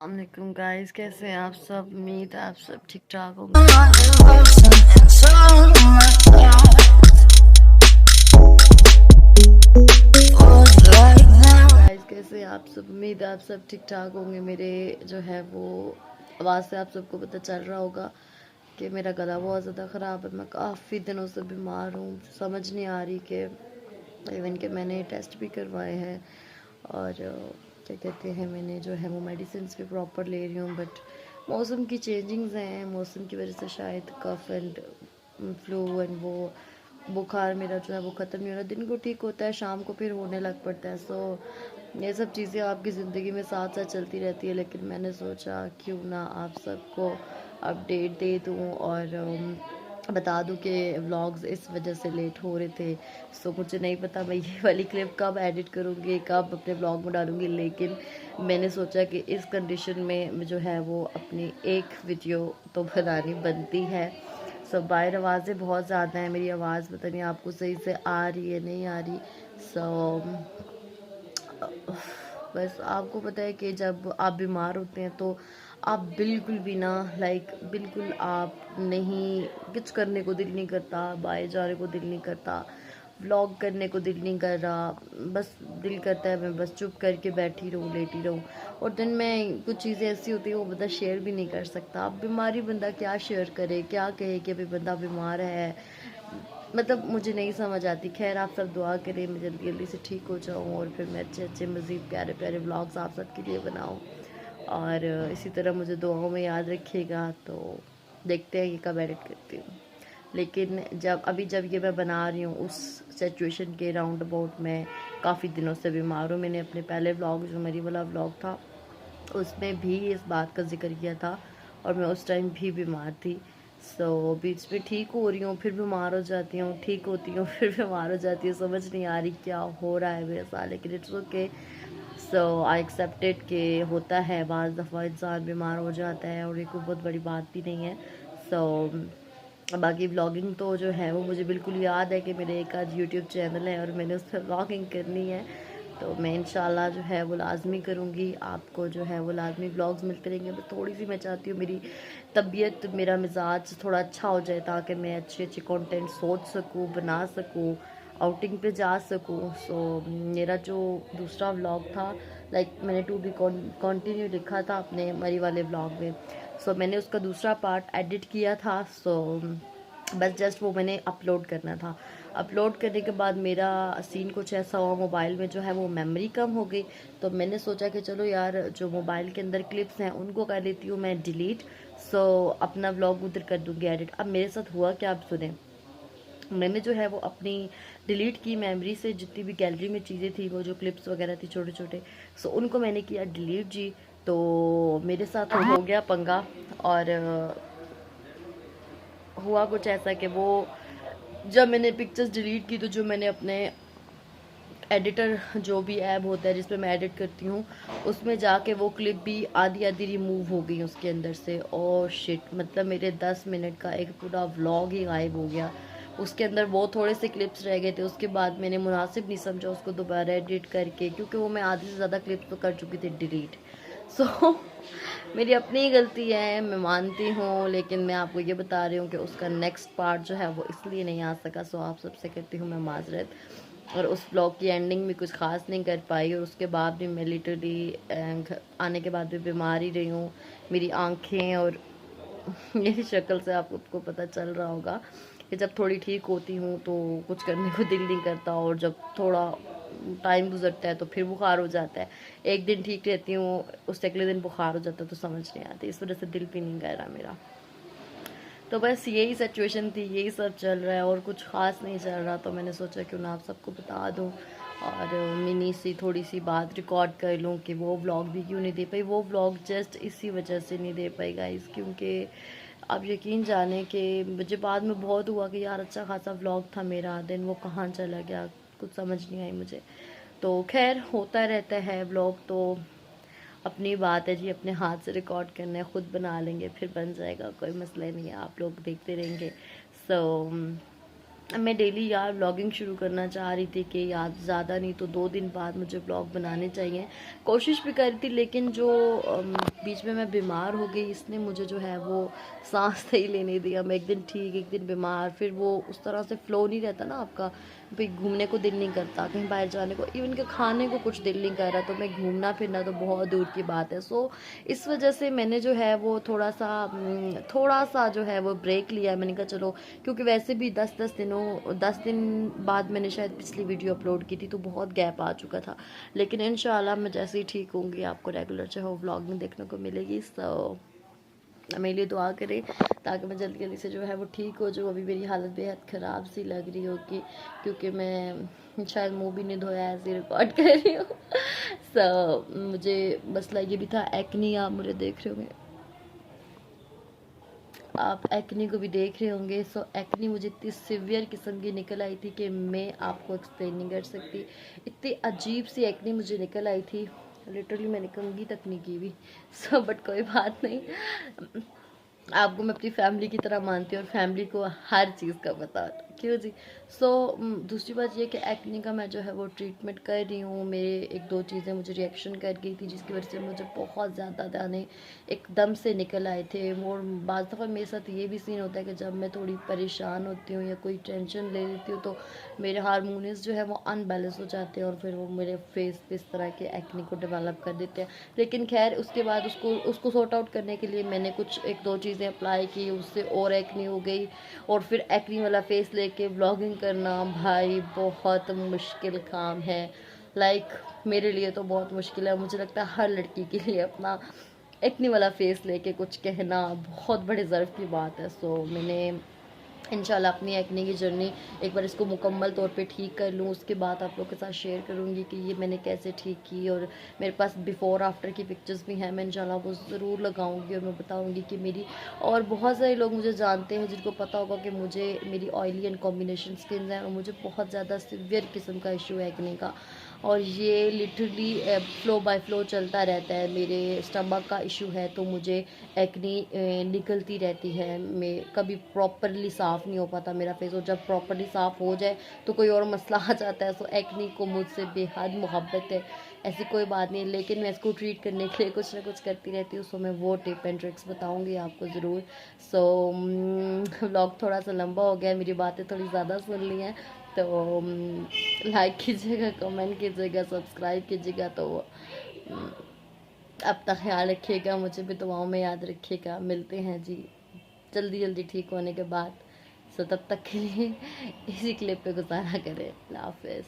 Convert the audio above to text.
अस्सलामुअलैकुम गाइस, कैसे हैं आप सब। उम्मीद है आप सब ठीक ठाक होंगे। गाइस कैसे हैं आप सब, उम्मीद है आप सब ठीक ठाक होंगे। मेरे जो है वो आवाज़ से आप सबको पता चल रहा होगा कि मेरा गला बहुत ज़्यादा ख़राब है। मैं काफ़ी दिनों से बीमार हूँ, समझ नहीं आ रही कि इवन कि मैंने टेस्ट भी करवाए हैं और क्या कहते हैं, मैंने जो है वो मेडिसिन भी प्रॉपर ले रही हूँ, बट मौसम की चेंजिंग्स हैं। मौसम की वजह से शायद कफ एंड फ्लू एंड वो बुखार मेरा जो है वो ख़त्म नहीं हो रहा। दिन को ठीक होता है, शाम को फिर होने लग पड़ता है। सो ये सब चीज़ें आपकी ज़िंदगी में साथ साथ चलती रहती है, लेकिन मैंने सोचा क्यों ना आप सबको अपडेट दे दूँ और बता दूँ कि व्लॉग्स इस वजह से लेट हो रहे थे। सो मुझे नहीं पता मैं ये वाली क्लिप कब एडिट करूँगी, कब अपने व्लॉग में डालूँगी, लेकिन मैंने सोचा कि इस कंडीशन में जो है वो अपनी एक वीडियो तो बनानी बनती है। सो बाहर आवाज़ें बहुत ज़्यादा हैं, मेरी आवाज़ पता नहीं आपको सही से आ रही है नहीं आ रही। सो बस आपको पता है कि जब आप बीमार होते हैं तो आप बिल्कुल भी ना बिल्कुल आप नहीं, कुछ करने को दिल नहीं करता, बाहर जाने को दिल नहीं करता, व्लॉग करने को दिल नहीं कर रहा। बस दिल करता है मैं बस चुप करके बैठी रहूँ, लेटी रहूँ। और दिन में कुछ चीज़ें ऐसी होती हैं वो बंदा शेयर भी नहीं कर सकता। अब बीमारी बंदा क्या शेयर करे, क्या कहे कि अभी बंदा बीमार है, मतलब मुझे नहीं समझ आती। खैर आप सब दुआ करें मैं जल्दी जल्दी से ठीक हो जाऊँ और फिर मैं अच्छे अच्छे मज़ीद प्यारे प्यारे व्लॉग्स आप सबके लिए बनाऊँ। और इसी तरह मुझे दुआओं में याद रखिएगा। तो देखते हैं ये कब एडिट करती हूँ, लेकिन जब ये मैं बना रही हूँ उस सिचुएशन के राउंड अबाउट मैं काफ़ी दिनों से बीमार हूँ। मैंने अपने पहले व्लॉग जो मेरी वाला व्लॉग था उसमें भी इस बात का जिक्र किया था और मैं उस टाइम भी बीमार थी। सो बीच में ठीक हो रही हूँ फिर बीमार हो जाती हूँ, ठीक होती हूँ फिर बीमार हो जाती हूँ, समझ नहीं आ रही क्या हो रहा है मेरे साथ, लेकिन it's okay. So I accepted कि होता है, बाज़ दफ़ा इंसान बीमार हो जाता है और ये कोई बहुत बड़ी बात भी नहीं है। सो बाकी व्लॉगिंग तो जो है वो मुझे बिल्कुल याद है कि मेरे एक आज यूट्यूब चैनल है और मैंने उस पर व्लॉगिंग करनी है। तो मैं इंशाल्लाह जो है वो लाजमी करूँगी, आपको जो है वो लाजमी व्लॉग्स मिलते रहेंगे। बस थोड़ी सी मैं चाहती हूँ मेरी तबीयत, मेरा मिजाज थोड़ा अच्छा हो जाए ताकि मैं अच्छे अच्छे कंटेंट सोच सकूँ, बना सकूँ, आउटिंग पे जा सकूँ। सो मेरा जो दूसरा व्लॉग था, मैंने टू बी कंटिन्यू लिखा था अपने मरी वाले व्लॉग में। सो मैंने उसका दूसरा पार्ट एडिट किया था। सो बस जस्ट वो मैंने अपलोड करना था। अपलोड करने के बाद मेरा सीन कुछ ऐसा हुआ, मोबाइल में जो है वो मेमोरी कम हो गई। तो मैंने सोचा कि चलो यार जो मोबाइल के अंदर क्लिप्स हैं उनको कर लेती हूँ मैं डिलीट। सो अपना व्लॉग उधर कर दूँगी एडिट। अब मेरे साथ हुआ क्या आप सुने। मैंने जो है वो अपनी डिलीट की मेमोरी से जितनी भी गैलरी में चीज़ें थी, वो जो क्लिप्स वगैरह थी छोटे छोटे, सो उनको मैंने किया डिलीट जी। तो मेरे साथ हो गया पंगा और हुआ कुछ ऐसा कि वो जब मैंने पिक्चर्स डिलीट की तो जो मैंने अपने एडिटर जो भी ऐप होता है जिसपे मैं एडिट करती हूँ उसमें जाके वो क्लिप भी आधी आधी रिमूव हो गई उसके अंदर से। और शिट, मतलब मेरे 10 मिनट का एक पूरा व्लॉग ही गायब हो गया। उसके अंदर वो थोड़े से क्लिप्स रह गए थे, उसके बाद मैंने मुनासिब नहीं समझा उसको दोबारा एडिट करके, क्योंकि वो मैं आधी से ज़्यादा क्लिप्स तो कर चुकी थी डिलीट। सो मेरी अपनी ही गलती है, मैं मानती हूँ, लेकिन मैं आपको ये बता रही हूँ कि उसका नेक्स्ट पार्ट जो है वो इसलिए नहीं आ सका। सो आप सबसे कहती हूँ मैं माजरत। और उस ब्लॉग की एंडिंग भी कुछ ख़ास नहीं कर पाई और उसके बाद भी मैं लिटरली आने के बाद भी बीमार ही रही हूँ। मेरी आंखें और मेरी शक्ल से आपको पता चल रहा होगा कि जब थोड़ी ठीक होती हूँ तो कुछ करने को दिल नहीं करता और जब थोड़ा टाइम गुजरता है तो फिर बुखार हो जाता है। एक दिन ठीक रहती हूँ, उससे अगले दिन बुखार हो जाता है, तो समझ नहीं आती। इस वजह से दिल भी नहीं कर रहा मेरा। तो बस यही सिचुएशन थी, यही सब चल रहा है और कुछ ख़ास नहीं चल रहा। तो मैंने सोचा क्यों ना आप सबको बता दूं और मिनी सी थोड़ी सी बात रिकॉर्ड कर लूं कि वो व्लॉग भी क्यों नहीं दे पाई। वो व्लॉग जस्ट इसी वजह से नहीं दे पाई गाइस, क्योंकि आप यकीन जाने कि मुझे बाद में बहुत हुआ कि यार अच्छा खासा व्लॉग था मेरा, दिन वो कहाँ चला गया, कुछ समझ नहीं आई मुझे। तो खैर होता रहता है, व्लॉग तो अपनी बात है जी, अपने हाथ से रिकॉर्ड करना है, ख़ुद बना लेंगे फिर बन जाएगा, कोई मसला नहीं है, आप लोग देखते रहेंगे। सो मैं डेली यार व्लॉगिंग शुरू करना चाह रही थी कि यार ज़्यादा नहीं तो 2 दिन बाद मुझे व्लॉग बनाने चाहिए। कोशिश भी करी थी, लेकिन जो बीच में मैं बीमार हो गई, इसने मुझे जो है वो सांस नहीं लेने दिया। मैं एक दिन ठीक, एक दिन बीमार, फिर वो उस तरह से फ़्लो नहीं रहता ना आपका। भाई घूमने को दिल नहीं करता, कहीं बाहर जाने को, इवन के खाने को कुछ दिल नहीं कर रहा, तो मैं घूमना फिरना तो बहुत दूर की बात है। सो इस वजह से मैंने जो है वो थोड़ा सा जो है वो ब्रेक लिया। मैंने कहा चलो, क्योंकि वैसे भी 10 दिन बाद मैंने शायद पिछली वीडियो अपलोड की थी, तो बहुत गैप आ चुका था। लेकिन इंशाल्लाह मैं जैसे ही ठीक होंगी आपको रेगुलर जो है वो व्लॉगिंग देखने को मिलेगी। सो मेरे लिए दुआ करें ताकि मैं जल्दी जल्दी से जो है वो ठीक हो जाऊँ। अभी मेरी हालत बेहद ख़राब सी लग रही होगी, क्योंकि मैं शायद मुंह भी नहीं धोया ऐसे रिकॉर्ड कर रही हूँ। सो मुझे मसला ये भी था, एक्नी आप मुझे देख रहे होंगे, आप एक्नी को भी देख रहे होंगे। सो एक्नी मुझे इतनी सिवियर किस्म की निकल आई थी कि मैं आपको एक्सप्लेन नहीं कर सकती। इतनी अजीब सी एक्नी मुझे निकल आई थी, लिटरली मैंने कंघी तक नहीं की हुई। सो बट कोई बात नहीं, आपको मैं अपनी फैमिली की तरह मानती हूँ और फैमिली को हर चीज़ का पता होता है, क्यों जी। सो दूसरी बात ये कि एक्ने का मैं जो है वो ट्रीटमेंट कर रही हूँ। मेरे 1-2 चीज़ें मुझे रिएक्शन कर गई थी, जिसकी वजह से मुझे बहुत ज़्यादा दाने एकदम से निकल आए थे। और बाज़ दफ़ा मेरे साथ ये भी सीन होता है कि जब मैं थोड़ी परेशान होती हूँ या कोई टेंशन ले लेती हूँ, तो मेरे हार्मोन्स जो है वो अनबैलेंस हो जाते हैं और फिर वो मेरे फेस पे इस तरह के एक्ने को डेवलप कर देते हैं। लेकिन खैर उसके बाद उसको सॉर्ट आउट करने के लिए मैंने कुछ 1-2 चीज़ें अप्लाई की, उससे और एक्ने हो गई। और फिर एक्ने वाला फेस लेके व्लॉगिंग करना भाई बहुत मुश्किल काम है। लाइक मेरे लिए तो बहुत मुश्किल है। मुझे लगता है हर लड़की के लिए अपना एक्ने वाला फेस लेके कुछ कहना बहुत बड़े ज़र्व की बात है। सो मैंने इंशाल्लाह अपनी एक्ने की जर्नी एक बार इसको मुकम्मल तौर पे ठीक कर लूँ, उसके बाद आप लोग के साथ शेयर करूँगी कि ये मैंने कैसे ठीक की। और मेरे पास बिफ़ोर आफ्टर की पिक्चर्स भी हैं, मैं इंशाल्लाह वो ज़रूर लगाऊँगी और मैं बताऊँगी कि मेरी, और बहुत सारे लोग मुझे जानते हैं जिनको पता होगा कि मुझे मेरी ऑयली एंड कॉम्बिनेशन स्किन है और मुझे बहुत ज़्यादा सिवियर किस्म का इशू है एक्ने का। और ये लिटरली फ़्लो बाय फ़्लो चलता रहता है। मेरे स्टमक का इशू है तो मुझे एक्ने निकलती रहती है। मैं कभी प्रॉपरली साफ़ नहीं हो पाता मेरा फेस, और जब प्रॉपरली साफ़ हो जाए तो कोई और मसला आ जाता है। सो एक्ने को मुझसे बेहद मोहब्बत है, ऐसी कोई बात नहीं है, लेकिन मैं इसको ट्रीट करने के लिए कुछ ना कुछ करती रहती हूँ। सो मैं वो टिप एंड ट्रिक्स बताऊँगी आपको ज़रूर। सो व्लॉग थोड़ा सा लंबा हो गया, मेरी बातें थोड़ी ज़्यादा सुन ली हैं, तो लाइक कीजिएगा, कमेंट कीजिएगा, सब्सक्राइब कीजिएगा। तो अपना ख्याल रखिएगा, मुझे भी दुआओं में याद रखिएगा। मिलते हैं जी जल्दी जल्दी ठीक होने के बाद। सो तब तक के लिए इसी क्लिप पे गुजारा करें। अल्लाह हाफ़िज़।